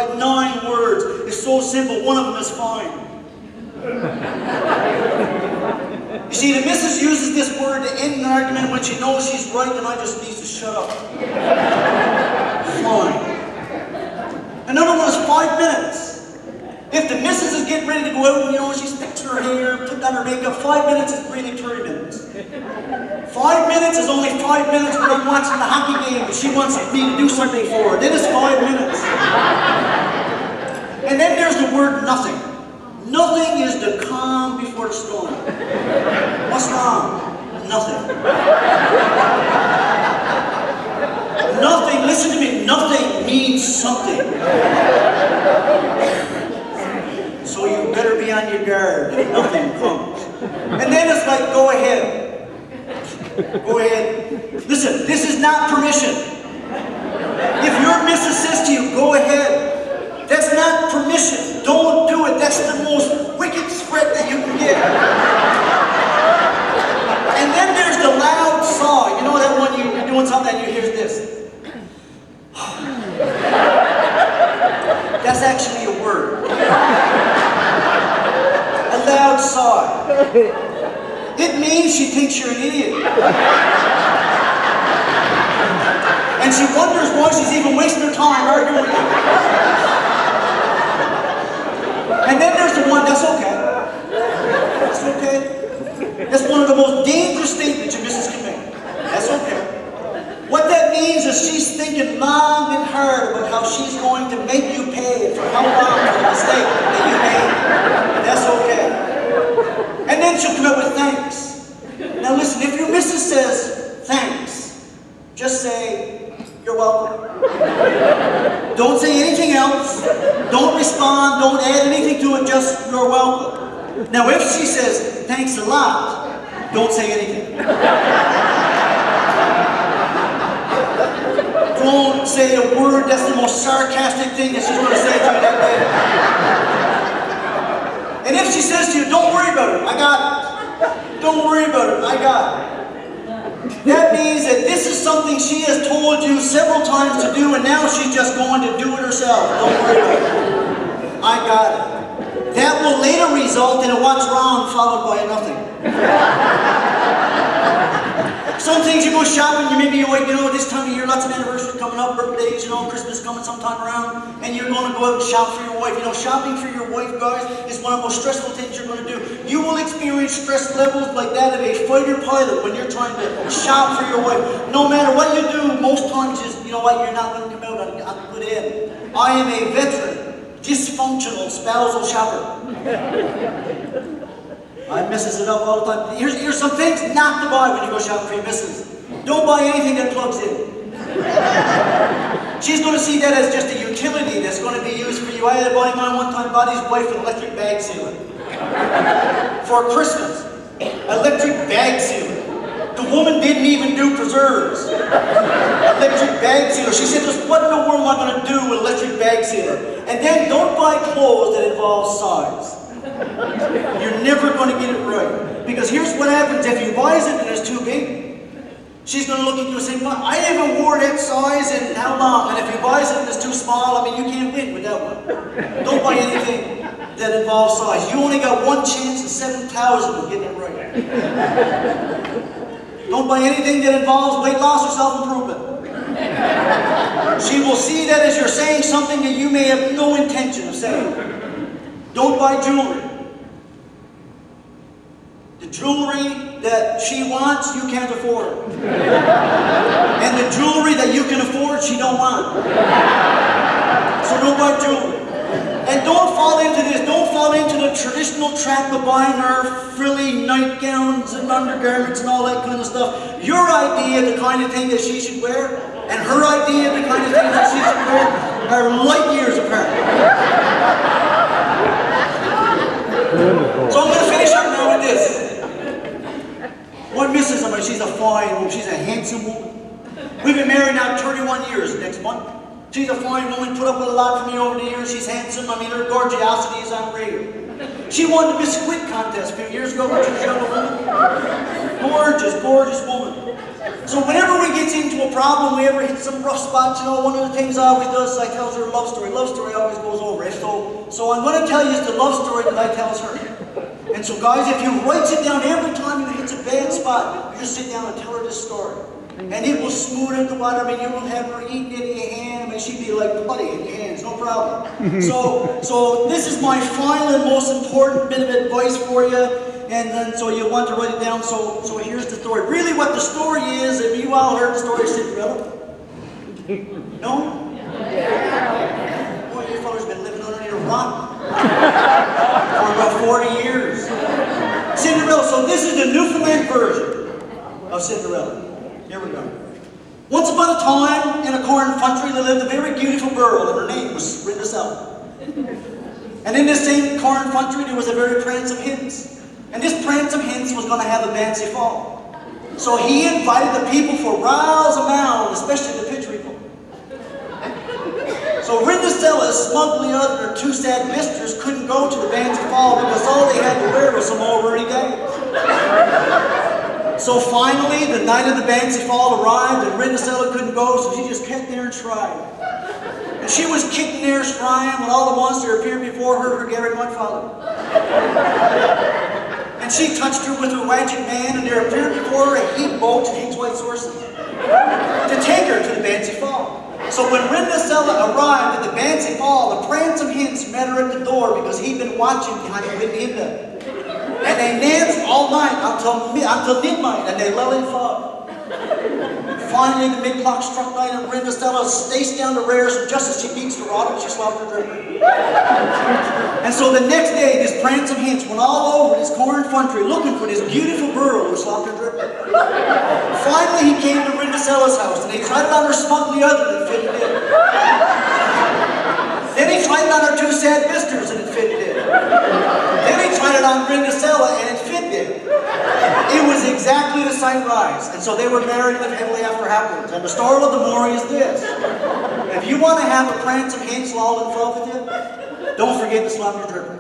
like 9 words. It's so simple, one of them is fine. You see, the missus uses this word to end an argument when she knows she's right and I just need to shut up. Fine. Another one is 5 minutes. If the missus is getting ready to go out and, you know, she's fixing her hair, putting on her makeup, 5 minutes is really 30 minutes. 5 minutes is only 5 minutes when I'm watching the hockey game and she wants me to do something for her. Then it's 5 minutes. And then there's the word nothing. Nothing is the calm before the storm. What's wrong? Nothing. Nothing, listen to me, nothing means something. So you better be on your guard if nothing comes. And then it's like, go ahead. Go ahead. Listen, this is not permission. If your missus says to you, go ahead, that's not permission. Don't do it. That's the most wicked threat that you can get. And then there's the loud saw. You know that one you're doing something and you hear this. That's actually a word. A loud sigh. It means she thinks you're an idiot. And she wonders why she's even wasting her time arguing with you. And then there's the one, that's okay. That's okay. That's one of the most dangerous statements your missus can make. That's okay. What that means is she's thinking long and hard about how she's going to make you pay for how long for the mistake that you made. That's okay. And then she'll come up with thanks. Now listen, if your missus says thanks, just say, you're welcome. Don't say anything else. Don't respond. Don't add anything to it. Just, you're welcome. Now if she says thanks a lot, don't say anything. Don't say a word that's the most sarcastic thing that she's going to say to you that day. And if she says to you, don't worry about it, I got it. Don't worry about it, I got it. That means that this is something she has told you several times to do and now she's just going to do it herself. Don't worry about it. I got it. That will later result in a what's wrong followed by a nothing. Some things you go shopping, you maybe like, you know, this time of year, lots of anniversaries coming up, birthdays, you know, Christmas coming sometime around, and you're going to go out and shop for your wife. You know, shopping for your wife, guys, is one of the most stressful things you're going to do. You will experience stress levels like that of a fighter pilot when you're trying to shop for your wife. No matter what you do, most times, you know what, you're not going to come out on a good end. I am a veteran, dysfunctional spousal shopper. I messes it up all the time. Here's some things not to buy when you go shopping for your missus. Don't buy anything that plugs in. She's going to see that as just a utility that's going to be used for you. I had to buy mine one time, bought his wife an electric bag sealer. For Christmas. Electric bag sealer. The woman didn't even do preserves. Electric bag sealer. She said, just what in the world am I going to do with electric bag sealer? And then don't buy clothes that involve size. You're never going to get it right. Because here's what happens if he buys it and it's too big. She's going to look at you and say, I haven't worn that size in how long? And if he buys it and it's too small, I mean, you can't win with that one. Don't buy anything that involves size. You only got one chance in 7,000 of getting it right. Don't buy anything that involves weight loss or self-improvement. She will see that as you're saying something that you may have no intention of saying. Don't buy jewelry. The jewelry that she wants, you can't afford. And the jewelry that you can afford, she don't want. So don't buy jewelry. And don't fall into this. Don't fall into the traditional trap of buying her frilly nightgowns and undergarments and all that kind of stuff. Your idea of the kind of thing that she should wear and her idea of the kind of things that she should wear are light years apart. So I'm going to finish up now with this. One missus, I mean, she's a fine woman. She's a handsome woman. We've been married now 31 years next month. She's a fine woman, put up with a lot from me over the years. She's handsome. I mean, her gorgeosity is unreal. She won the Miss Squid contest a few years ago when she was a young woman. Gorgeous, gorgeous woman. So whenever we get into a problem, we ever hit some rough spots, one of the things I always do is I tell her a love story. Love story always goes over it. So I'm going to tell you the love story that I tells her. And so guys, if you write it down every time you hit a bad spot, you just sit down and tell her this story. And it will smooth out the water. I mean, you will have her eating it in your hand. I mean, she'd be like putty in your hands, no problem. So this is my final and most important bit of advice for you. And then, so you want to write it down. So here's the story. Really what the story is, if you all heard the story of Cinderella? No? Boy, you fellas been living underneath a rock for about 40 years. Cinderella, so this is the Newfoundland version of Cinderella. Here we go. Once upon a time, in a corn country, there lived a very beautiful girl, and her name was Cinderella. And in this same corn country, there was a very prancing hince. And this prancing hince was going to have a fancy fall. So he invited the people for rouse and mound, especially the pitch people. So Rindestella, smugly other than her two sad misters, couldn't go to the fancy fall because all they had to wear was some already days. So finally, the night of the fancy fall arrived, and Rindestella couldn't go, so she just kept there and tried. And she was kicking there, crying, when all at once there appeared before her Gary Mudfather. And she touched her with her magic man, and there appeared before her a heat boat and 8 white horses to take her to the fancy fall. So when Rindestella arrived at the fancy fall, the prancing hince met her at the door because he'd been watching behind the window. And they danced all night until midnight, and they lay in fog. Finally, the mid-clock struck night, and Rindestella staced down the rares, and just as she beats the rod, she slapped her dripper. And so the next day, this prancing hince went all over this corn country looking for this beautiful girl who slapped her dripper. Finally, he came to Rindestella's house, and he tried it on her smugly other, and it fitted in. Then he tried it on her two sad misters, and it fitted in. Then he tried it on Rindestella, and it fit in. It was exactly the sunrise, and so they were married and lived happily ever afterwards. And the story of the moral is this: if you want to have a prancing hince all in love with you, don't forget to slap your dripper.